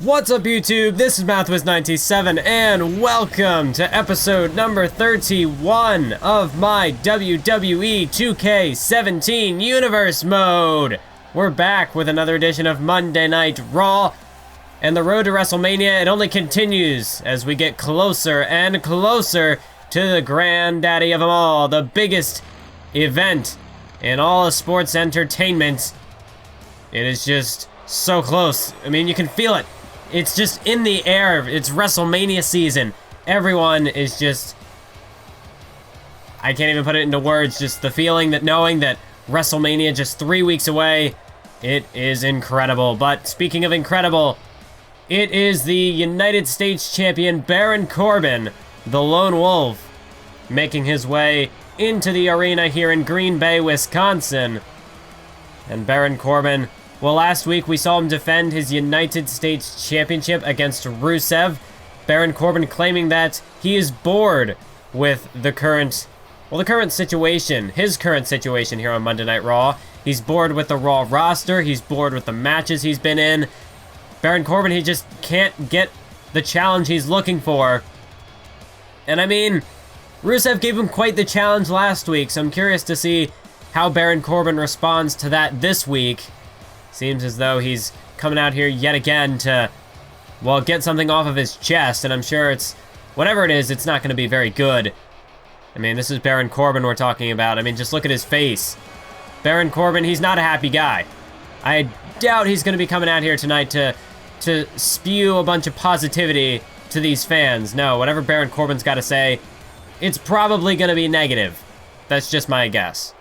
What's up YouTube, this is MathWiz97 and welcome to episode number 31 of my WWE 2K17 Universe Mode. We're back with another edition of Monday Night Raw, and the road to WrestleMania, it only continues as we get closer and closer to the granddaddy of them all, the biggest event in all of sports entertainment. It is just so close. I mean, you can feel it. It's just in the air. It's WrestleMania season. Everyone is just... I can't even put it into words. Just the feeling that knowing that WrestleMania just 3 weeks away. It is incredible. But speaking of incredible, it is the United States Champion Baron Corbin, the Lone Wolf, making his way into the arena here in Green Bay, Wisconsin. And Baron Corbin... well, last week we saw him defend his United States Championship against Rusev. Baron Corbin claiming that he is bored with the current situation, his current situation here on Monday Night Raw. He's bored with the Raw roster. He's bored with the matches he's been in. Baron Corbin, he just can't get the challenge he's looking for. And I mean, Rusev gave him quite the challenge last week, so I'm curious to see how Baron Corbin responds to that this week. Seems as though he's coming out here yet again to, well, get something off of his chest, and I'm sure it's, whatever it is, it's not going to be very good. I mean, this is Baron Corbin we're talking about. I mean, just look at his face. Baron Corbin, he's not a happy guy. I doubt he's going to be coming out here tonight to spew a bunch of positivity to these fans. No, whatever Baron Corbin's got to say, it's probably going to be negative. That's just my guess.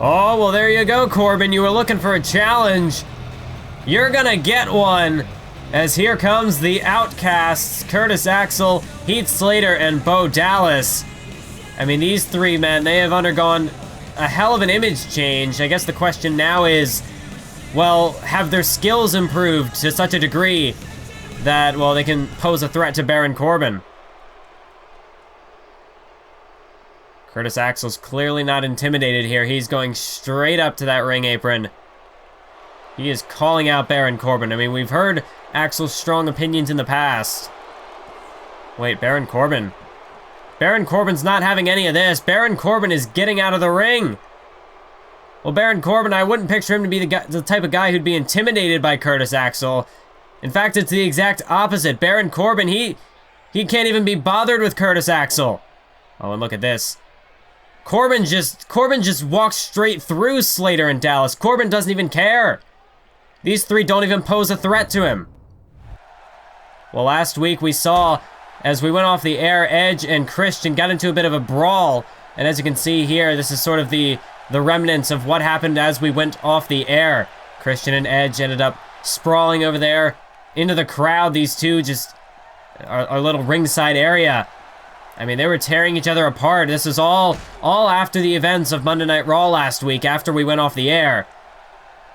Oh, well, there you go, Corbin. You were looking for a challenge. You're gonna get one, as here comes the Outcasts, Curtis Axel, Heath Slater, and Bo Dallas. I mean, these three men, they have undergone a hell of an image change. I guess the question now is, well, have their skills improved to such a degree that, well, they can pose a threat to Baron Corbin? Curtis Axel's clearly not intimidated here. He's going straight up to that ring apron. He is calling out Baron Corbin. I mean, we've heard Axel's strong opinions in the past. Wait, Baron Corbin. Baron Corbin's not having any of this. Baron Corbin is getting out of the ring. Well, Baron Corbin, I wouldn't picture him to be the type of guy who'd be intimidated by Curtis Axel. In fact, it's the exact opposite. Baron Corbin, he can't even be bothered with Curtis Axel. Oh, and look at this. Corbin just walks straight through Slater and Dallas. Corbin doesn't even care. These three don't even pose a threat to him. Well, last week we saw, as we went off the air, Edge and Christian got into a bit of a brawl. And as you can see here, this is sort of the remnants of what happened as we went off the air. Christian and Edge ended up sprawling over there into the crowd. These two just, our little ringside area. I mean, they were tearing each other apart. This is all after the events of Monday Night Raw last week, after we went off the air.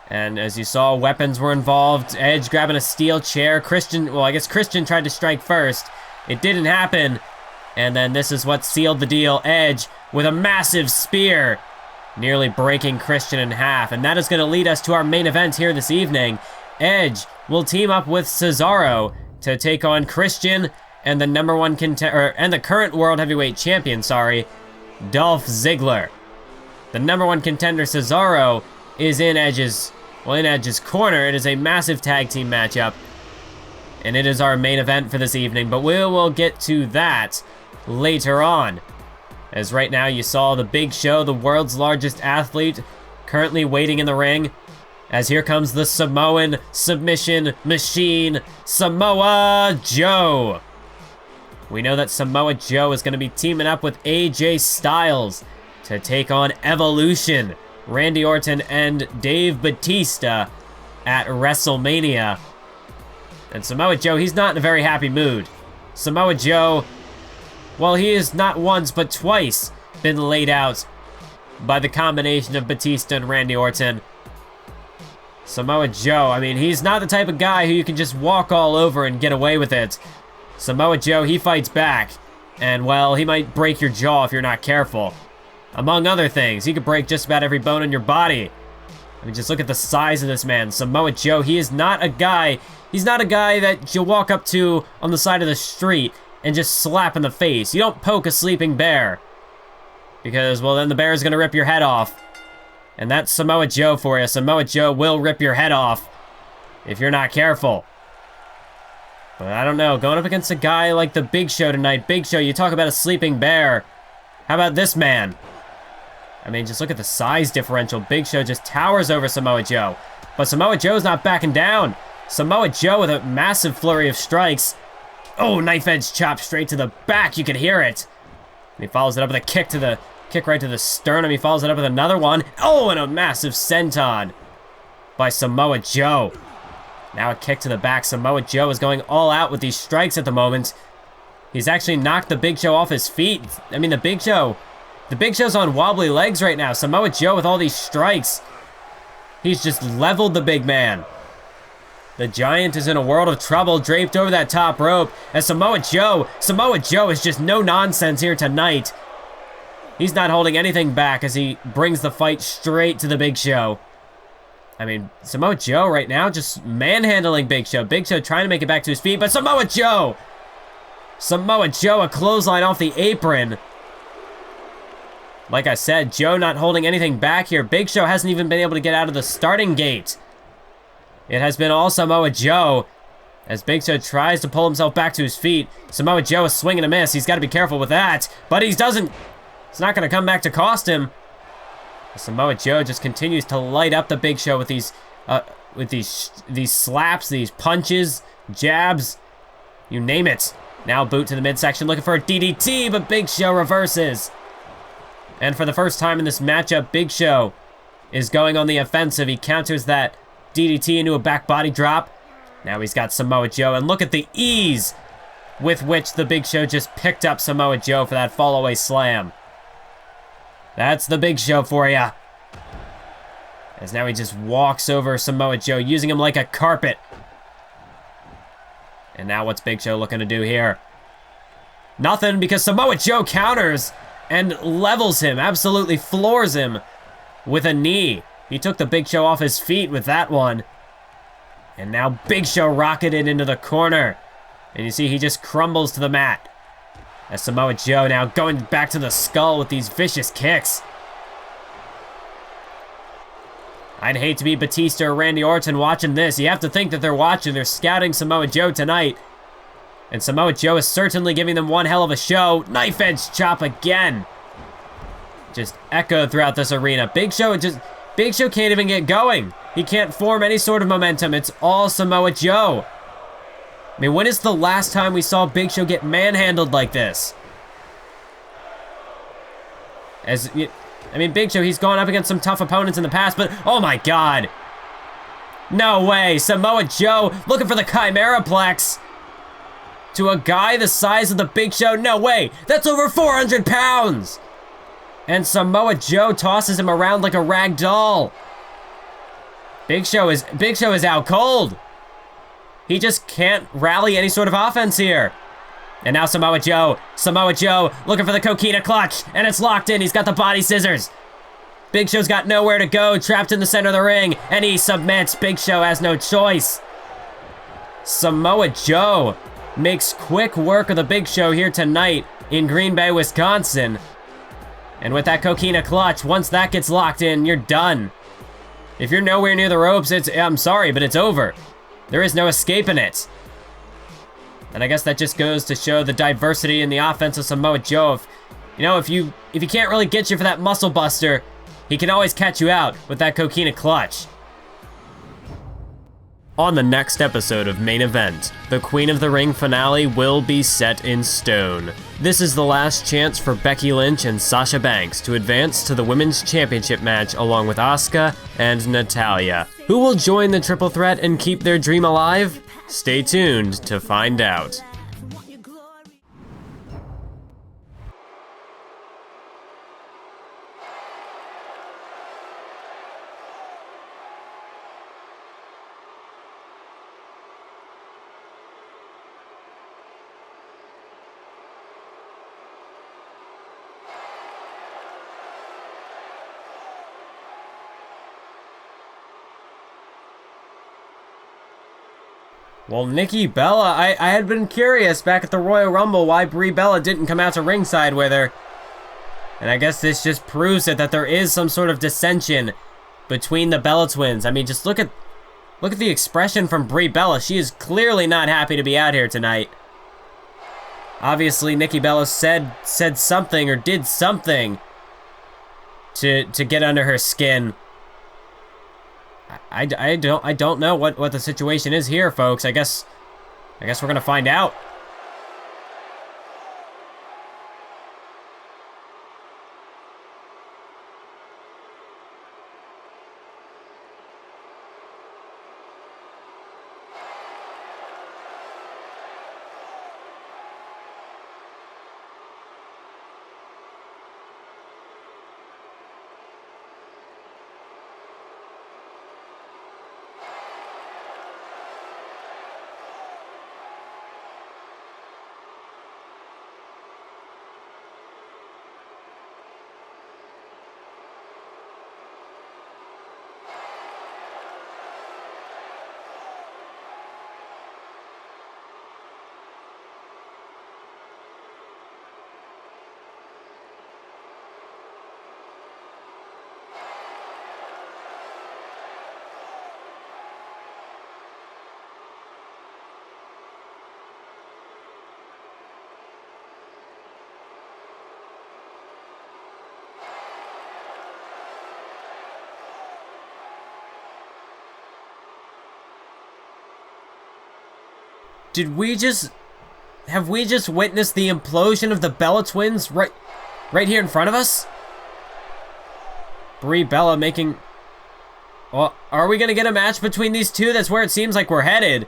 And as you saw, weapons were involved. Edge grabbing a steel chair. Christian, well, I guess Christian tried to strike first. It didn't happen. And then this is what sealed the deal. Edge with a massive spear, nearly breaking Christian in half. And that is going to lead us to our main event here this evening. Edge will team up with Cesaro to take on Christian and the number one contender, and the current World Heavyweight Champion, Dolph Ziggler. The number one contender, Cesaro, is in Edge's corner. It is a massive tag team matchup, and it is our main event for this evening, but we will get to that later on. As right now you saw the Big Show, the world's largest athlete, currently waiting in the ring, as here comes the Samoan submission machine, Samoa Joe. We know that Samoa Joe is going to be teaming up with AJ Styles to take on Evolution, Randy Orton and Dave Bautista at WrestleMania. And Samoa Joe, he's not in a very happy mood. Samoa Joe, Well, he has not once, but twice been laid out by the combination of Batista and Randy Orton. Samoa Joe, I mean, he's not the type of guy who you can just walk all over and get away with it. Samoa Joe, he fights back. And, well, he might break your jaw if you're not careful. Among other things, he could break just about every bone in your body. I mean, just look at the size of this man. Samoa Joe, he is not a guy, he's not a guy that you'll walk up to on the side of the street and just slap in the face. You don't poke a sleeping bear. Because, well, then the bear is going to rip your head off. And that's Samoa Joe for you. Samoa Joe will rip your head off if you're not careful. But I don't know, going up against a guy like the Big Show tonight. Big Show, you talk about a sleeping bear. How about this man? I mean, just look at the size differential. Big Show just towers over Samoa Joe. But Samoa Joe's not backing down. Samoa Joe with a massive flurry of strikes. Oh, knife edge chop straight to the back. You can hear it. And he follows it up with a kick right to the sternum. He follows it up with another one. Oh, and a massive senton by Samoa Joe. Now a kick to the back. Samoa Joe is going all out with these strikes at the moment. He's actually knocked the Big Show off his feet. I mean, the Big Show's on wobbly legs right now. Samoa Joe with all these strikes. He's just leveled the big man. The Giant is in a world of trouble, draped over that top rope. As Samoa Joe is just no nonsense here tonight. He's not holding anything back as he brings the fight straight to the Big Show. I mean, Samoa Joe right now just manhandling Big Show. Big Show trying to make it back to his feet, but Samoa Joe, a clothesline off the apron. Like I said, Joe not holding anything back here. Big Show hasn't even been able to get out of the starting gate. It has been all Samoa Joe as Big Show tries to pull himself back to his feet. Samoa Joe is swinging a miss. He's got to be careful with that, but he doesn't. It's not going to come back to cost him. Samoa Joe just continues to light up the Big Show with these slaps, these punches, jabs, you name it. Now boot to the midsection, looking for a DDT, but Big Show reverses. And for the first time in this matchup, Big Show is going on the offensive. He counters that DDT into a back body drop. Now he's got Samoa Joe, and look at the ease with which the Big Show just picked up Samoa Joe for that fall-away slam. That's the Big Show for ya. As now he just walks over Samoa Joe, using him like a carpet. And now what's Big Show looking to do here? Nothing, because Samoa Joe counters and levels him, absolutely floors him with a knee. He took the Big Show off his feet with that one. And now Big Show rocketed into the corner. And you see he just crumbles to the mat. As Samoa Joe now going back to the skull with these vicious kicks. I'd hate to be Batista or Randy Orton watching this. You have to think that they're watching. They're scouting Samoa Joe tonight. And Samoa Joe is certainly giving them one hell of a show. Knife edge chop again. Just echoed throughout this arena. Big Show can't even get going. He can't form any sort of momentum. It's all Samoa Joe. I mean, when is the last time we saw Big Show get manhandled like this? Big Show, he's gone up against some tough opponents in the past, but oh my God. No way, Samoa Joe looking for the Chimeraplex. To a guy the size of the Big Show, no way, that's over 400 pounds. And Samoa Joe tosses him around like a rag doll. Big Show is out cold. He just can't rally any sort of offense here. And now Samoa Joe looking for the coquina clutch, and it's locked in. He's got the body scissors. Big Show's got nowhere to go, trapped in the center of the ring, and he submits. Big Show has no choice. Samoa Joe makes quick work of the Big Show here tonight in Green Bay, Wisconsin. And with that coquina clutch, once that gets locked in, you're done. If you're nowhere near the ropes, I'm sorry, but it's over. There is no escaping it. And I guess that just goes to show the diversity in the offense of Samoa Joe. If he can't really get you for that muscle buster, he can always catch you out with that coquina clutch. On the next episode of Main Event, the Queen of the Ring finale will be set in stone. This is the last chance for Becky Lynch and Sasha Banks to advance to the Women's Championship match along with Asuka and Natalya. Who will join the triple threat and keep their dream alive? Stay tuned to find out. Well, Nikki Bella, I had been curious back at the Royal Rumble why Brie Bella didn't come out to ringside with her. And I guess this just proves it, that there is some sort of dissension between the Bella twins. I mean, just look at the expression from Brie Bella. She is clearly not happy to be out here tonight. Obviously, Nikki Bella said something or did something to get under her skin. I don't know what the situation is here, folks. I guess we're gonna find out. Have we just witnessed the implosion of the Bella twins right here in front of us? Brie Bella making... Well, are we gonna get a match between these two? That's where it seems like we're headed.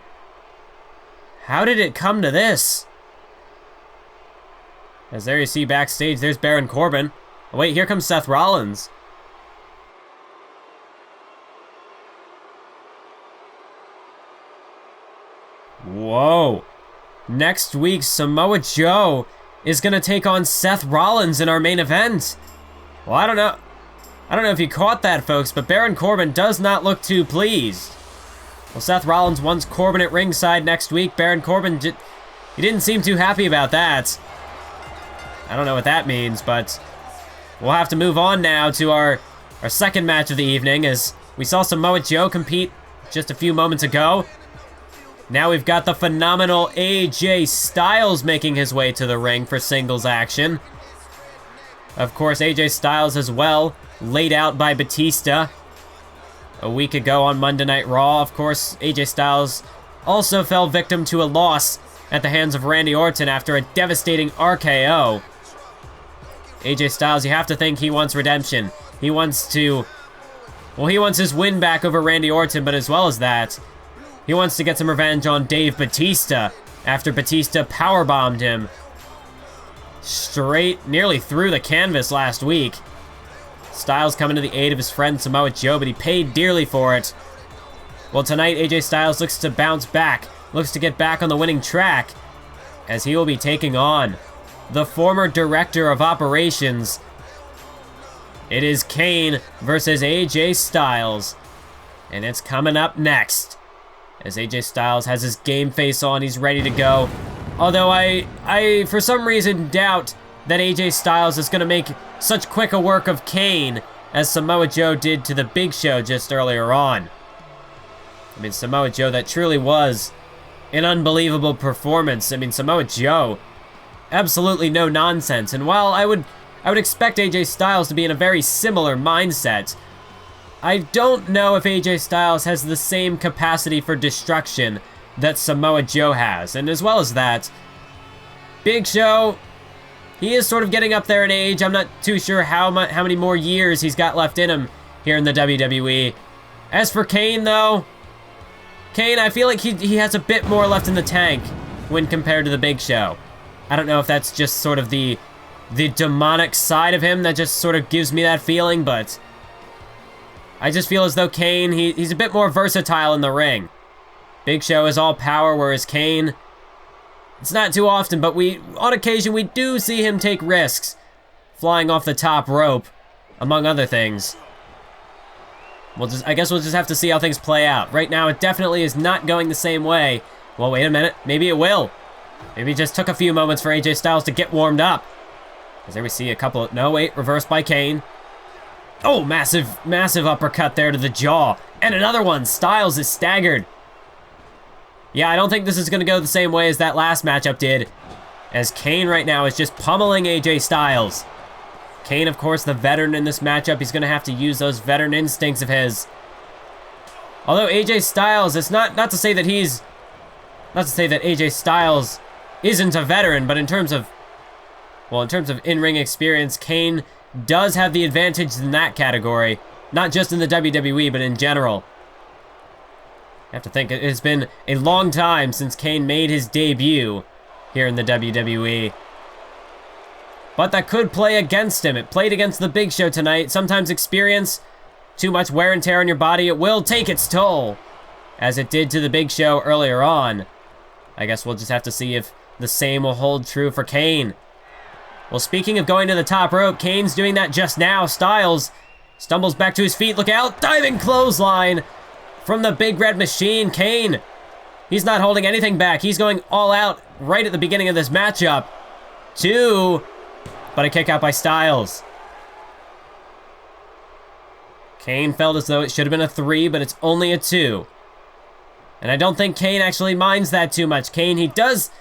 How did it come to this? As there you see backstage, there's Baron Corbin. Oh, wait, here comes Seth Rollins. Whoa. Next week, Samoa Joe is going to take on Seth Rollins in our main event. Well, I don't know if you caught that, folks, but Baron Corbin does not look too pleased. Well, Seth Rollins wants Corbin at ringside next week. Baron Corbin, he didn't seem too happy about that. I don't know what that means, but we'll have to move on now to our second match of the evening, as we saw Samoa Joe compete just a few moments ago. Now we've got the phenomenal AJ Styles making his way to the ring for singles action. Of course, AJ Styles as well, laid out by Batista a week ago on Monday Night Raw. Of course, AJ Styles also fell victim to a loss at the hands of Randy Orton after a devastating RKO. AJ Styles, you have to think he wants redemption. He wants his win back over Randy Orton, but as well as that, he wants to get some revenge on Dave Batista after Batista powerbombed him straight, nearly through the canvas last week. Styles coming to the aid of his friend Samoa Joe, but he paid dearly for it. Well, tonight AJ Styles looks to bounce back, looks to get back on the winning track, as he will be taking on the former director of operations. It is Kane versus AJ Styles, and it's coming up next. As AJ Styles has his game face on, he's ready to go. Although I for some reason doubt that AJ Styles is going to make such quick a work of Kane as Samoa Joe did to the Big Show just earlier on. I mean, Samoa Joe, that truly was an unbelievable performance. I mean, Samoa Joe, absolutely no nonsense. And while I would expect AJ Styles to be in a very similar mindset, I don't know if AJ Styles has the same capacity for destruction that Samoa Joe has. And as well as that, Big Show, he is sort of getting up there in age. I'm not too sure how many more years he's got left in him here in the WWE. As for Kane, though, Kane, I feel like he has a bit more left in the tank when compared to the Big Show. I don't know if that's just sort of the demonic side of him that just sort of gives me that feeling, but I just feel as though Kane, he's a bit more versatile in the ring. Big Show is all power, whereas Kane, it's not too often, but on occasion, we do see him take risks, flying off the top rope, among other things. I guess we'll just have to see how things play out. Right now, it definitely is not going the same way Well, wait a minute. Maybe it will. Maybe it just took a few moments for AJ Styles to get warmed up. Because there we see a couple of... No, wait. Reversed by Kane. Oh, massive, massive uppercut there to the jaw. And another one. Styles is staggered. Yeah, I don't think this is going to go the same way as that last matchup did. As Kane right now is just pummeling AJ Styles. Kane, of course, the veteran in this matchup. He's going to have to use those veteran instincts of his. Although AJ Styles, it's not to say that he's... Not to say that AJ Styles isn't a veteran, but in terms of... Well, in terms of in-ring experience, Kane does have the advantage in that category. Not just in the WWE, but in general. I have to think, it has been a long time since Kane made his debut here in the WWE. But that could play against him. It played against the Big Show tonight. Sometimes experience, too much wear and tear on your body, it will take its toll. As it did to the Big Show earlier on. I guess we'll just have to see if the same will hold true for Kane. Well, speaking of going to the top rope, Kane's doing that just now. Styles stumbles back to his feet. Look out. Diving clothesline from the Big Red Machine. Kane, he's not holding anything back. He's going all out right at the beginning of this matchup. 2, but a kick out by Styles. Kane felt as though it should have been a 3, but it's only a 2. And I don't think Kane actually minds that too much. Kane, he does...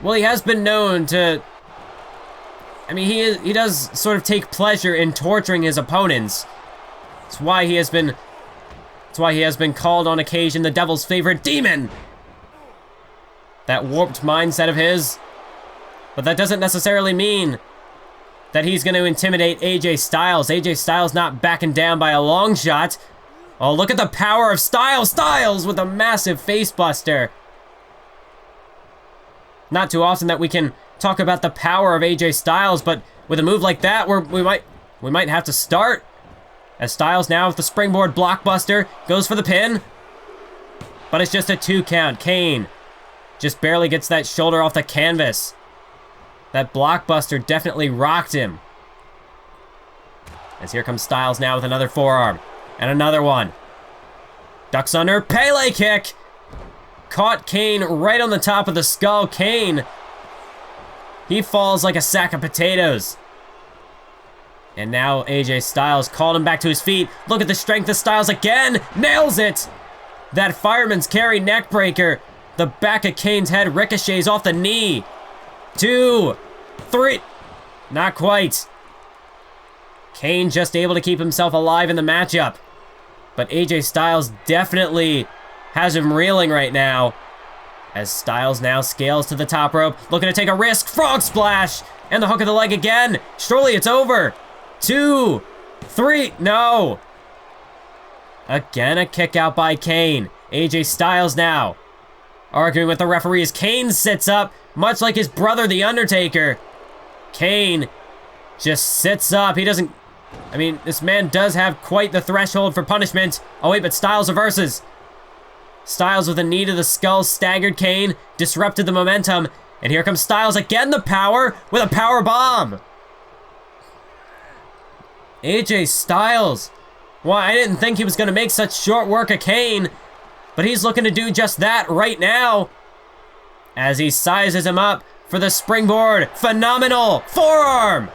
Well, he has been known to... I mean, he does sort of take pleasure in torturing his opponents. That's why he has been... That's why he has been called on occasion the devil's favorite demon. That warped mindset of his. But that doesn't necessarily mean that he's going to intimidate AJ Styles. AJ Styles not backing down by a long shot. Oh, look at the power of Styles. Styles with a massive face buster. Not too often that we can talk about the power of AJ Styles, but with a move like that, we might have to start. As Styles now with the springboard blockbuster goes for the pin. But it's just a 2 count. Kane just barely gets that shoulder off the canvas. That blockbuster definitely rocked him. As here comes Styles now with another forearm. And another one. Ducks under, Pele kick. Caught Kane right on the top of the skull. Kane, he falls like a sack of potatoes. And now AJ Styles called him back to his feet. Look at the strength of Styles again. Nails it. That fireman's carry neck breaker. The back of Kane's head ricochets off the knee. 2, 3. Not quite. Kane just able to keep himself alive in the matchup. But AJ Styles definitely has him reeling right now. As Styles now scales to the top rope. Looking to take a risk. Frog splash. And the hook of the leg again. Surely it's over. 2, 3. No. Again a kick out by Kane. AJ Styles now arguing with the referees. Kane sits up, much like his brother, The Undertaker. Kane just sits up. He doesn't... I mean, this man does have quite the threshold for punishment. Oh, wait, but Styles reverses. Styles with a knee to the skull, staggered Kane, disrupted the momentum. And here comes Styles again, the power, with a power bomb. AJ Styles. Why, I didn't think he was going to make such short work of Kane. But he's looking to do just that right now. As he sizes him up for the springboard. Phenomenal forearm.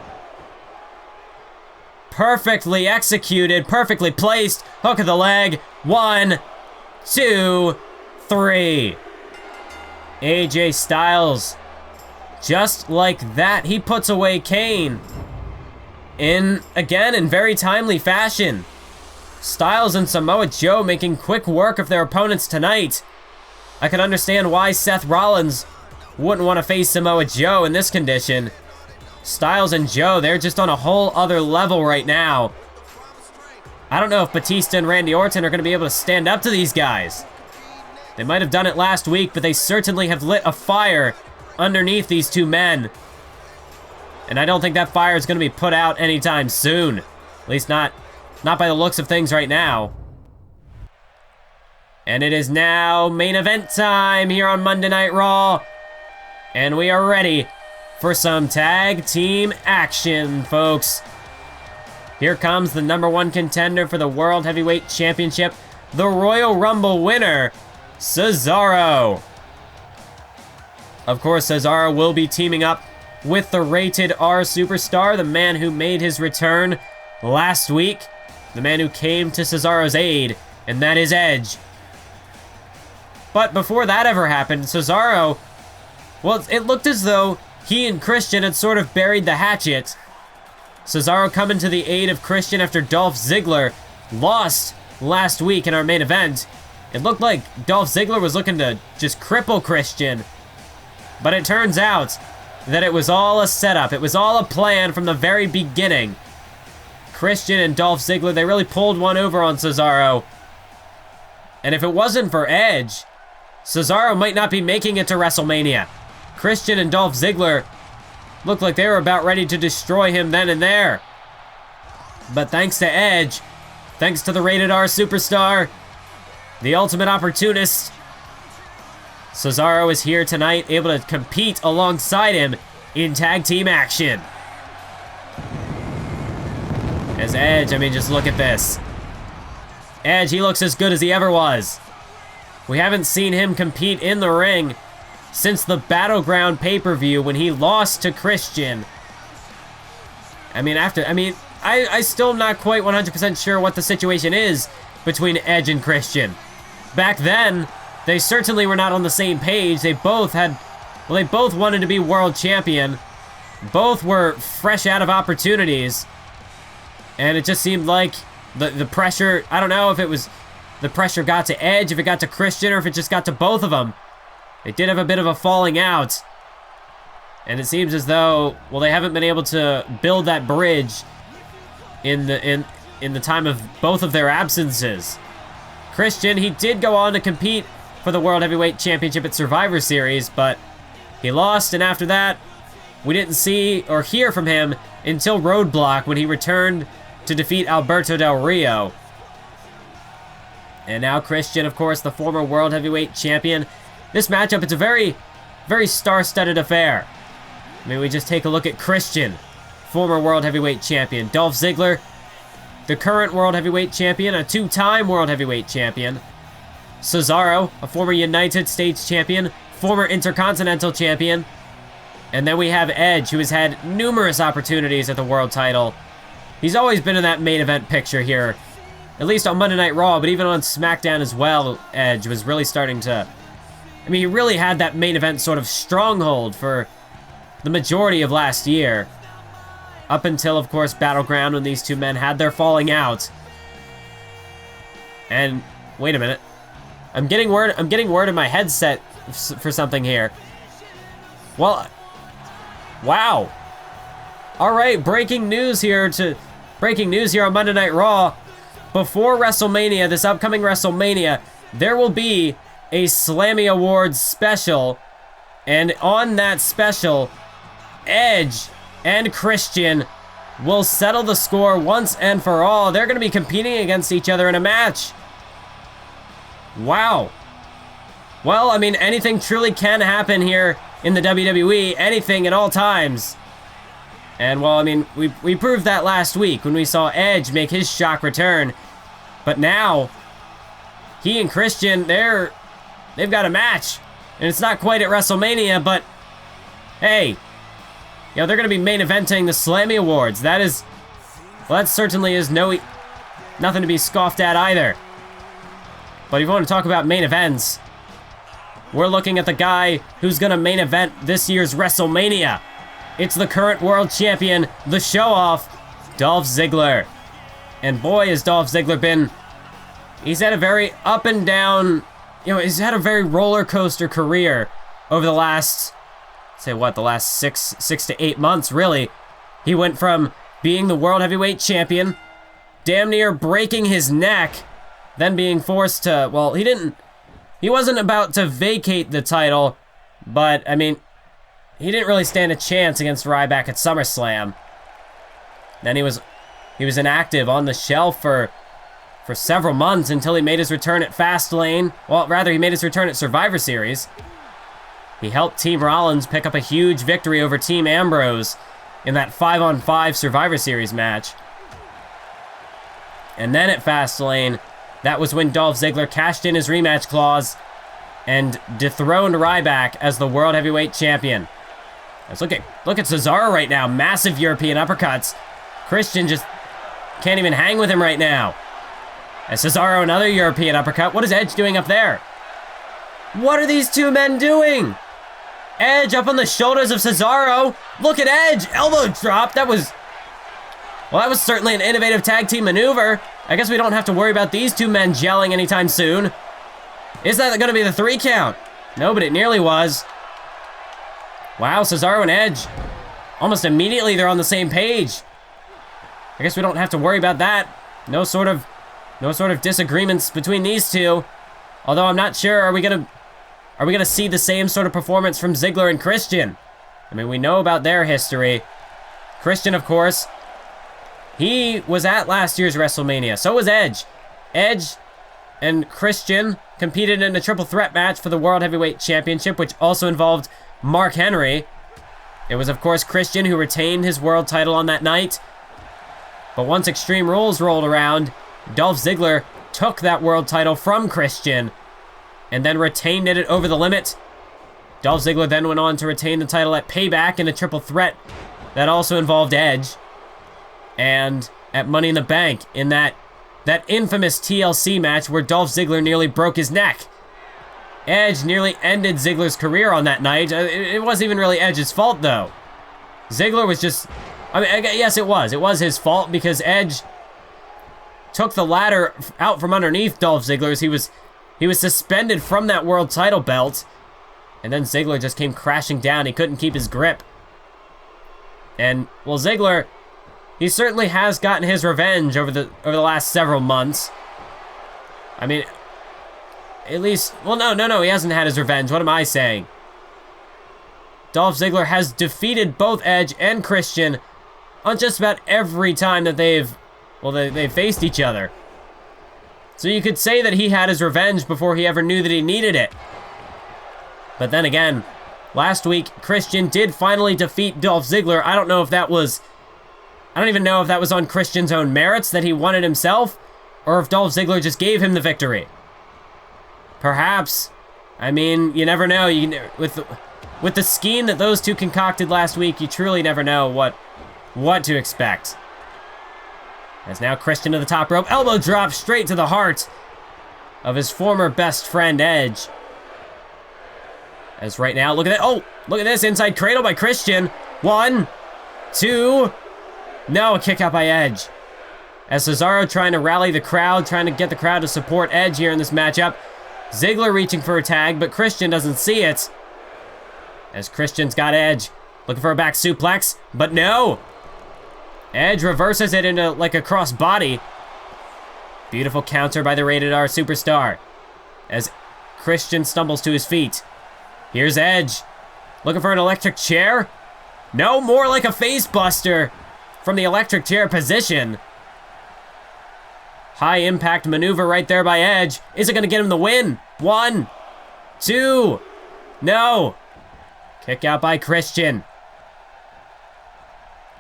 Perfectly executed, perfectly placed. Hook of the leg. 1, 2, 3. AJ Styles. Just like that, he puts away Kane. In very timely fashion. Styles and Samoa Joe making quick work of their opponents tonight. I can understand why Seth Rollins wouldn't want to face Samoa Joe in this condition. Styles and Joe, they're just on a whole other level right now. I don't know if Batista and Randy Orton are going to be able to stand up to these guys. They might have done it last week, but they certainly have lit a fire underneath these two men. And I don't think that fire is going to be put out anytime soon. At least not by the looks of things right now. And it is now main event time here on Monday Night Raw. And we are ready for some tag team action, folks. Here comes the #1 contender for the World Heavyweight Championship, the Royal Rumble winner, Cesaro. Of course, Cesaro will be teaming up with the Rated R Superstar, the man who made his return last week, the man who came to Cesaro's aid, and that is Edge. But before that ever happened, Cesaro, well, it looked as though he and Christian had sort of buried the hatchet. Cesaro coming to the aid of Christian after Dolph Ziggler lost last week in our main event. It looked like Dolph Ziggler was looking to just cripple Christian. But it turns out that it was all a setup. It was all a plan from the very beginning. Christian and Dolph Ziggler, they really pulled one over on Cesaro. And if it wasn't for Edge, Cesaro might not be making it to WrestleMania. Christian and Dolph Ziggler looked like they were about ready to destroy him then and there. But thanks to Edge, thanks to the Rated R Superstar, the ultimate opportunist, Cesaro is here tonight, able to compete alongside him in tag team action. As Edge, I mean, just look at this. Edge, he looks as good as he ever was. We haven't seen him compete in the ring since the Battleground pay-per-view when he lost to Christian. I still am not quite 100% sure what the situation is between Edge and Christian. Back then, they certainly were not on the same page. They both wanted to be world champion. Both were fresh out of opportunities. And it just seemed like the pressure, I don't know if it was the pressure got to Edge, if it got to Christian, or if it just got to both of them. They did have a bit of a falling out. And it seems as though, well, they haven't been able to build that bridge in the time of both of their absences. Christian, he did go on to compete for the World Heavyweight Championship at Survivor Series, but he lost, and after that, we didn't see or hear from him until Roadblock when he returned to defeat Alberto Del Rio. And now Christian, of course, the former World Heavyweight Champion. This matchup, it's a very, very star-studded affair. I mean, we just take a look at Christian, former World Heavyweight Champion. Dolph Ziggler, the current World Heavyweight Champion, a two-time World Heavyweight Champion. Cesaro, a former United States Champion, former Intercontinental Champion. And then we have Edge, who has had numerous opportunities at the world title. He's always been in that main event picture here, at least on Monday Night Raw, but even on SmackDown as well, Edge was really starting to... I mean, he really had that main event sort of stronghold for the majority of last year. Up until, of course, Battleground, when these two men had their falling out. And, wait a minute. I'm getting word in my headset for something here. Well, wow. Alright, breaking news here on Monday Night Raw. Before WrestleMania, this upcoming WrestleMania, there will be a Slammy Awards special. And on that special, Edge and Christian will settle the score once and for all. They're going to be competing against each other in a match. Wow. Well, I mean, anything truly can happen here in the WWE. Anything at all times. And, well, I mean, we proved that last week when we saw Edge make his shock return. But now, he and Christian, they've got a match. And it's not quite at WrestleMania, but, hey, you know, they're going to be main eventing the Slammy Awards. That certainly is nothing to be scoffed at either. But if you want to talk about main events, we're looking at the guy who's going to main event this year's WrestleMania. It's the current world champion, the show-off, Dolph Ziggler. And boy, has Dolph Ziggler been... He's had a very up and down... You know, he's had a very roller coaster career over the last... the last six to 8 months, really. He went from being the World Heavyweight Champion, damn near breaking his neck, then being forced to... Well, he wasn't about to vacate the title, but, I mean... He didn't really stand a chance against Ryback at SummerSlam. Then he was inactive on the shelf for several months until he made his return at Fastlane. Well, rather, he made his return at Survivor Series. He helped Team Rollins pick up a huge victory over Team Ambrose in that 5-on-5 Survivor Series match. And then at Fastlane, that was when Dolph Ziggler cashed in his rematch clause and dethroned Ryback as the World Heavyweight Champion. Let's look at Cesaro right now. Massive European uppercuts. Christian just can't even hang with him right now. As Cesaro, another European uppercut. What is Edge doing up there? What are these two men doing? Edge up on the shoulders of Cesaro. Look at Edge. Elbow drop. That was certainly an innovative tag team maneuver. I guess we don't have to worry about these two men gelling anytime soon. Is that going to be the 3 count? No, but it nearly was. Wow, Cesaro and Edge. Almost immediately they're on the same page. I guess we don't have to worry about that. No sort of disagreements between these two. Although I'm not sure, are we gonna see the same sort of performance from Ziggler and Christian? I mean, we know about their history. Christian, of course, he was at last year's WrestleMania. So was Edge. Edge and Christian competed in a triple threat match for the World Heavyweight Championship, which also involved Mark Henry. It was, of course, Christian who retained his world title on that night. But once Extreme Rules rolled around, Dolph Ziggler took that world title from Christian and then retained it over the limit. Dolph Ziggler then went on to retain the title at Payback in a triple threat that also involved Edge. And at Money in the Bank in that infamous TLC match where Dolph Ziggler nearly broke his neck. Edge nearly ended Ziggler's career on that night. It wasn't even really Edge's fault, though. Ziggler was just... I mean, yes, it was. It was his fault because Edge took the ladder out from underneath Dolph Ziggler's. He was suspended from that world title belt, and then Ziggler just came crashing down. He couldn't keep his grip. And, well, Ziggler, he certainly has gotten his revenge over the last several months. I mean, at least... Well, no, he hasn't had his revenge. What am I saying? Dolph Ziggler has defeated both Edge and Christian on just about every time that they've faced each other. So you could say that he had his revenge before he ever knew that he needed it. But then again, last week, Christian did finally defeat Dolph Ziggler. I don't even know if that was on Christian's own merits that he won it himself, or if Dolph Ziggler just gave him the victory. Perhaps. I mean, you never know. With the scheme that those two concocted last week, you truly never know what to expect. As now Christian to the top rope. Elbow drop straight to the heart of his former best friend, Edge. As right now, look at that. Oh, look at this. Inside cradle by Christian. 1, 2. No, a kick out by Edge. As Cesaro trying to rally the crowd, trying to get the crowd to support Edge here in this matchup. Ziggler reaching for a tag, but Christian doesn't see it. As Christian's got Edge. Looking for a back suplex, but no. Edge reverses it into like a crossbody. Beautiful counter by the Rated R superstar. As Christian stumbles to his feet. Here's Edge. Looking for an electric chair? No, more like a face buster from the electric chair position. High impact maneuver right there by Edge. Is it going to get him the win? 1, 2. No. Kick out by Christian.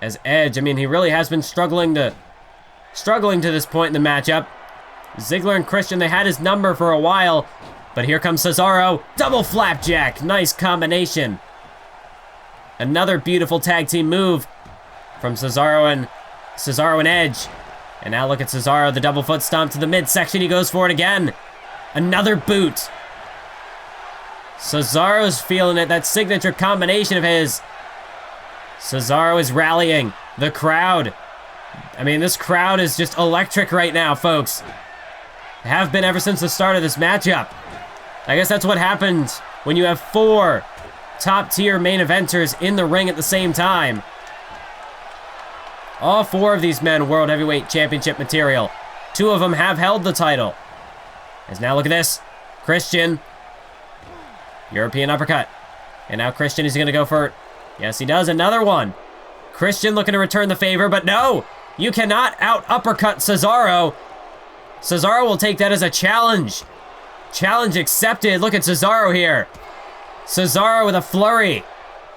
As Edge, I mean, he really has been struggling to this point in the matchup. Ziggler and Christian, they had his number for a while, but here comes Cesaro. Double flapjack. Nice combination. Another beautiful tag team move from Cesaro and Edge. And now look at Cesaro, the double foot stomp to the midsection. He goes for it again. Another boot. Cesaro's feeling it, that signature combination of his. Cesaro is rallying. The crowd. I mean, this crowd is just electric right now, folks. They have been ever since the start of this matchup. I guess that's what happens when you have 4 top-tier main eventers in the ring at the same time. All 4 of these men World Heavyweight Championship material. 2 of them have held the title. As now look at this. Christian. European uppercut. And now Christian is going to go for... Yes, he does. Another one. Christian looking to return the favor, but no! You cannot out-uppercut Cesaro. Cesaro will take that as a challenge. Challenge accepted. Look at Cesaro here. Cesaro with a flurry.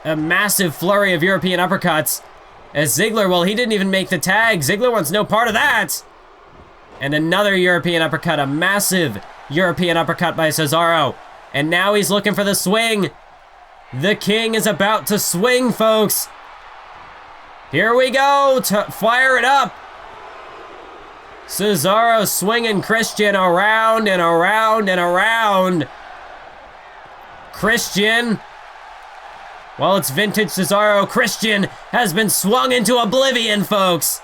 A massive flurry of European uppercuts. As Ziggler, well, he didn't even make the tag. Ziggler wants no part of that. And another European uppercut. A massive European uppercut by Cesaro. And now he's looking for the swing. The King is about to swing, folks. Here we go. Fire it up. Cesaro swinging Christian around and around and around. Christian. Well, it's vintage Cesaro. Christian has been swung into oblivion, folks.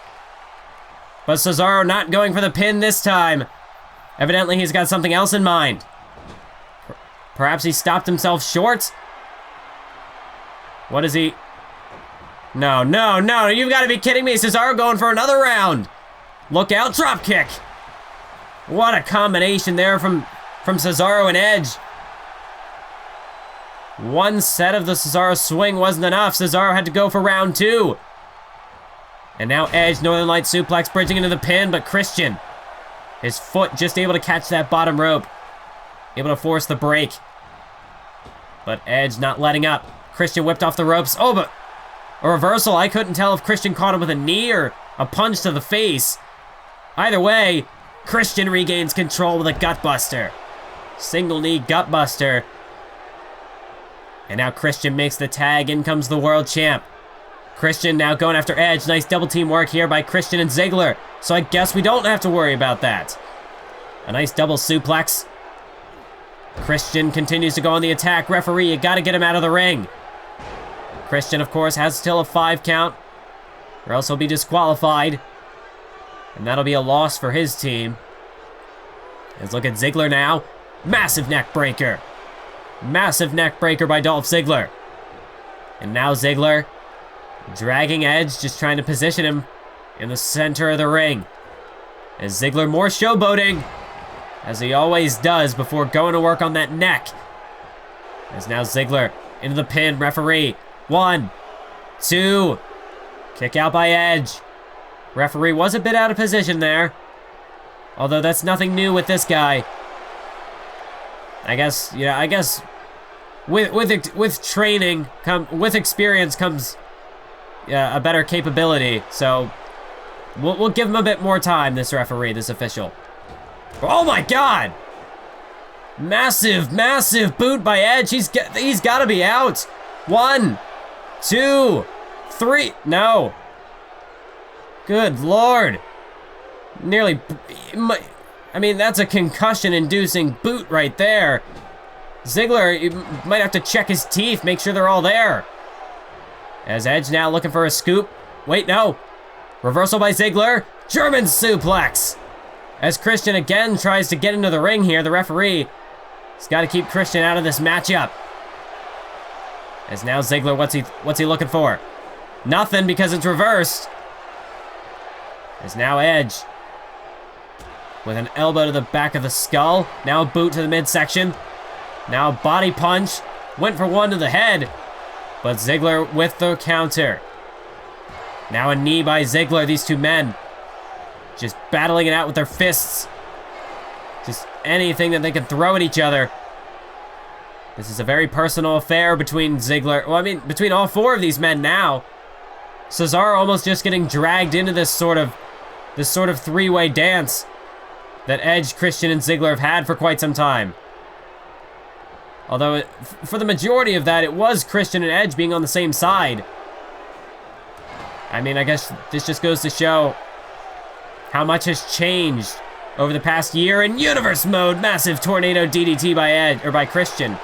But Cesaro not going for the pin this time. Evidently, he's got something else in mind. Perhaps he stopped himself short? What is he? No, no, no, you've got to be kidding me. Cesaro going for another round. Look out, drop kick. What a combination there from Cesaro and Edge. One set of the Cesaro swing wasn't enough. Cesaro had to go for round 2. And now Edge, Northern Light suplex, bridging into the pin, but Christian, his foot just able to catch that bottom rope. Able to force the break. But Edge not letting up. Christian whipped off the ropes. Oh, but a reversal. I couldn't tell if Christian caught him with a knee or a punch to the face. Either way, Christian regains control with a gutbuster. Single knee gutbuster. And now Christian makes the tag. In comes the world champ. Christian now going after Edge. Nice double team work here by Christian and Ziggler. So I guess we don't have to worry about that. A nice double suplex. Christian continues to go on the attack. Referee, you gotta get him out of the ring. Christian, of course, has still a 5 count, or else he'll be disqualified. And that'll be a loss for his team. Let's look at Ziggler now. Massive neck breaker. Massive neck breaker by Dolph Ziggler. And now Ziggler dragging Edge, just trying to position him in the center of the ring. As Ziggler more showboating, as he always does before going to work on that neck. As now Ziggler into the pin. Referee. 1, 2. Kick out by Edge. Referee was a bit out of position there. Although that's nothing new with this guy. I guess with training, with experience comes a better capability. So we'll give him a bit more time, this referee, this official. Oh my God! Massive, massive boot by Edge. He's got to be out. 1, 2, 3. No. Good Lord. Nearly. I mean, that's a concussion-inducing boot right there. Ziggler might have to check his teeth, make sure they're all there. As Edge now looking for a scoop. Wait, no. Reversal by Ziggler. German suplex. As Christian again tries to get into the ring here, the referee has got to keep Christian out of this matchup. As now Ziggler, what's he looking for? Nothing, because it's reversed. As now Edge with an elbow to the back of the skull. Now a boot to the midsection. Now a body punch. Went for one to the head, but Ziggler with the counter. Now a knee by Ziggler. These two men just battling it out with their fists. Just anything that they can throw at each other. This is a very personal affair between Ziggler. Well, I mean, between all four of these men now. Cesaro almost just getting dragged into this sort of three-way dance that Edge, Christian, and Ziggler have had for quite some time. Although, for the majority of that, it was Christian and Edge being on the same side. I mean, I guess this just goes to show how much has changed over the past year in Universe Mode. Massive tornado DDT by Edge, or by Christian.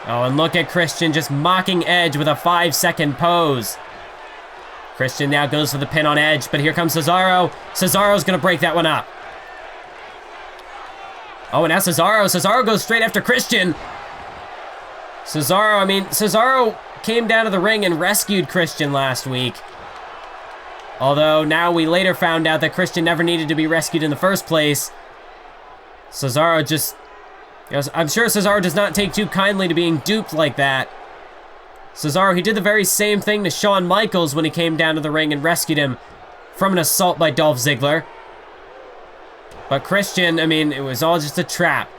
Oh, and look at Christian just mocking Edge with a 5-second pose. Christian now goes for the pin on Edge, but here comes Cesaro. Cesaro's gonna break that one up. Oh, and now Cesaro goes straight after Christian. Cesaro came down to the ring and rescued Christian last week. Although now we later found out that Christian never needed to be rescued in the first place. Cesaro just, I'm sure Cesaro does not take too kindly to being duped like that. Cesaro, he did the very same thing to Shawn Michaels when he came down to the ring and rescued him from an assault by Dolph Ziggler. But Christian, I mean, it was all just a trap.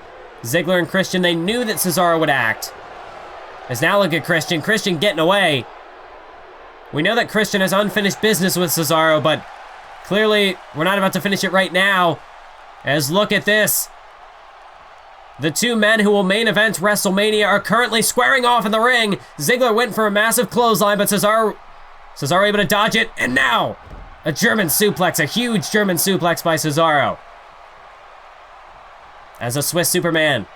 Ziggler and Christian, they knew that Cesaro would act. As now look at Christian. Christian getting away. We know that Christian has unfinished business with Cesaro, but clearly we're not about to finish it right now. As look at this. The two men who will main event WrestleMania are currently squaring off in the ring. Ziggler went for a massive clothesline, but Cesaro able to dodge it, and now a German suplex, a huge German suplex by Cesaro. As a Swiss Superman,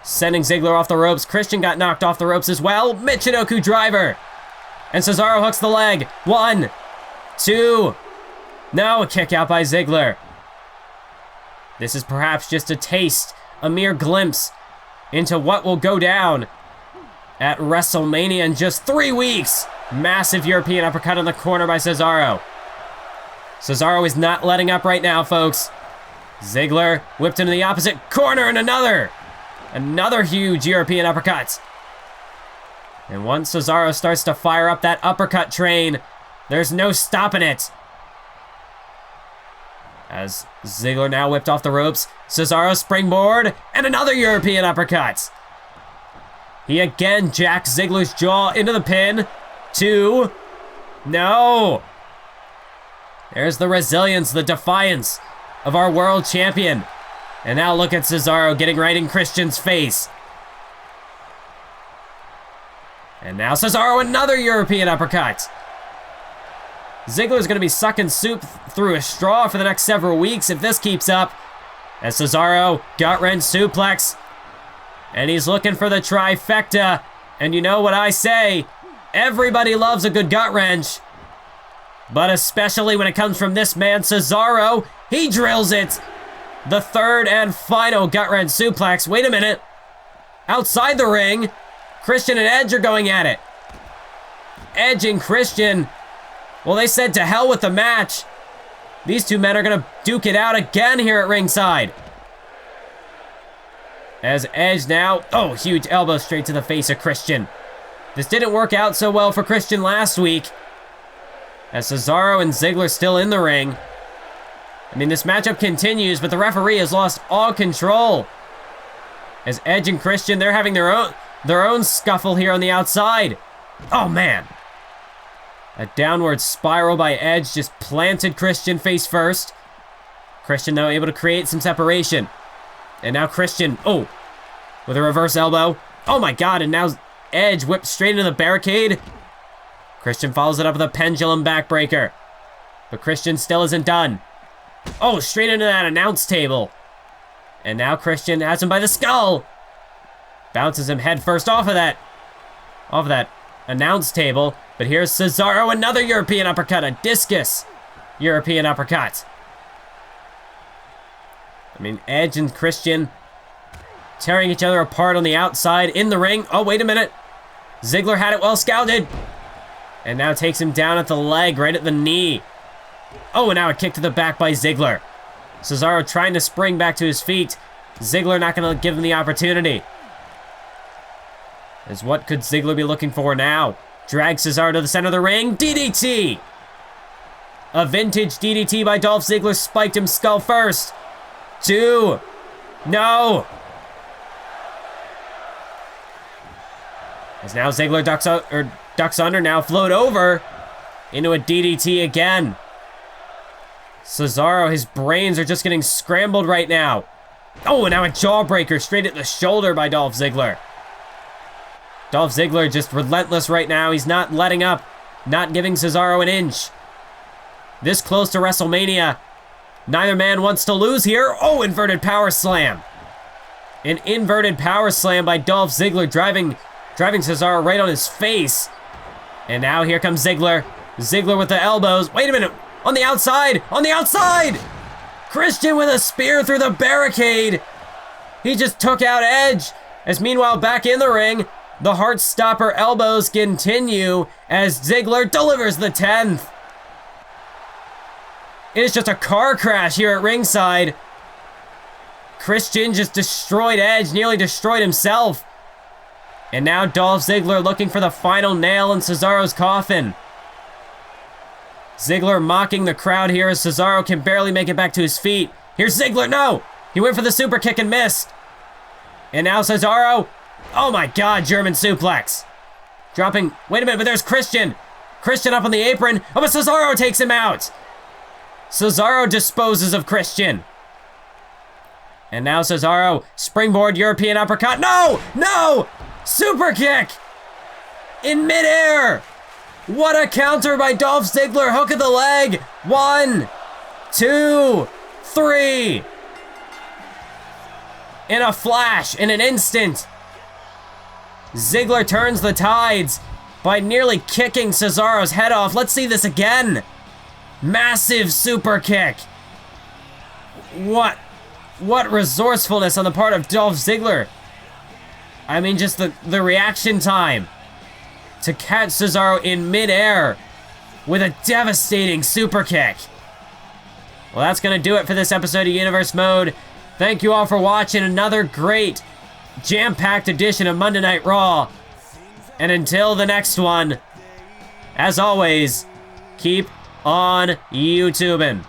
sending Ziggler off the ropes. Christian got knocked off the ropes as well. Michinoku driver. And Cesaro hooks the leg. 1, 2. No, a kick out by Ziggler. This is perhaps just a taste, a mere glimpse into what will go down at WrestleMania in just 3 weeks. Massive European uppercut in the corner by Cesaro. Cesaro is not letting up right now, folks. Ziggler whipped into the opposite corner and another huge European uppercut. And once Cesaro starts to fire up that uppercut train, there's no stopping it. As Ziggler now whipped off the ropes, Cesaro springboard and another European uppercut. He again jacks Ziggler's jaw into the pin. 2. No. There's the resilience, the defiance of our world champion. And now look at Cesaro getting right in Christian's face. And now Cesaro, another European uppercut. Ziggler's going to be sucking soup through a straw for the next several weeks if this keeps up. As Cesaro, gut-wrench suplex. And he's looking for the trifecta. And you know what I say, everybody loves a good gut-wrench. But especially when it comes from this man, Cesaro, he drills it. The third and final gut-wrench suplex. Wait a minute. Outside the ring, Christian and Edge are going at it. Edge and Christian, well, they said to hell with the match. These two men are going to duke it out again here at ringside. As Edge now, oh, huge elbow straight to the face of Christian. This didn't work out so well for Christian last week. As Cesaro and Ziggler still in the ring. I mean, this matchup continues, but the referee has lost all control. As Edge and Christian, they're having their own scuffle here on the outside. Oh, man. A downward spiral by Edge just planted Christian face first. Christian, though, able to create some separation. And now Christian, oh, with a reverse elbow. Oh, my God, and now Edge whipped straight into the barricade. Christian follows it up with a pendulum backbreaker. But Christian still isn't done. Oh, straight into that announce table. And now Christian has him by the skull. Bounces him head first off of that announce table. But here's Cesaro, another European uppercut, a discus European uppercut. I mean, Edge and Christian tearing each other apart on the outside in the ring. Oh, wait a minute. Ziggler had it well scouted. And now takes him down at the leg, right at the knee. Oh, and now a kick to the back by Ziggler. Cesaro trying to spring back to his feet. Ziggler not going to give him the opportunity. As what could Ziggler be looking for now? Drags Cesaro to the center of the ring. DDT! A vintage DDT by Dolph Ziggler spiked him skull first. 2. No! As now Ziggler ducks under, now float over into a DDT again. Cesaro, his brains are just getting scrambled right now. Oh, and now a jawbreaker straight at the shoulder by Dolph Ziggler. Dolph Ziggler just relentless right now. He's not letting up, not giving Cesaro an inch. This close to WrestleMania, neither man wants to lose here. Oh, inverted power slam. An inverted power slam by Dolph Ziggler, driving Cesaro right on his face. And now here comes Ziggler. Ziggler with the elbows. Wait a minute. On the outside. On the outside. Christian with a spear through the barricade. He just took out Edge. As meanwhile, back in the ring, the Heartstopper elbows continue as Ziggler delivers the 10th. It is just a car crash here at ringside. Christian just destroyed Edge, nearly destroyed himself. And now Dolph Ziggler looking for the final nail in Cesaro's coffin. Ziggler mocking the crowd here as Cesaro can barely make it back to his feet. Here's Ziggler, no! He went for the super kick and missed. And now Cesaro, oh my God, German suplex. Dropping, wait a minute, but there's Christian. Christian up on the apron, oh, but Cesaro takes him out. Cesaro disposes of Christian. And now Cesaro, springboard European uppercut. No! No! Super kick! In midair! What a counter by Dolph Ziggler. Hook of the leg. 1, 2, 3. In a flash, in an instant. Ziggler turns the tides by nearly kicking Cesaro's head off. Let's see this again. Massive super kick. What resourcefulness on the part of Dolph Ziggler. I mean, just the reaction time to catch Cesaro in midair with a devastating super kick. Well, that's going to do it for this episode of Universe Mode. Thank you all for watching another great jam-packed edition of Monday Night Raw. And until the next one, as always, keep on YouTubing.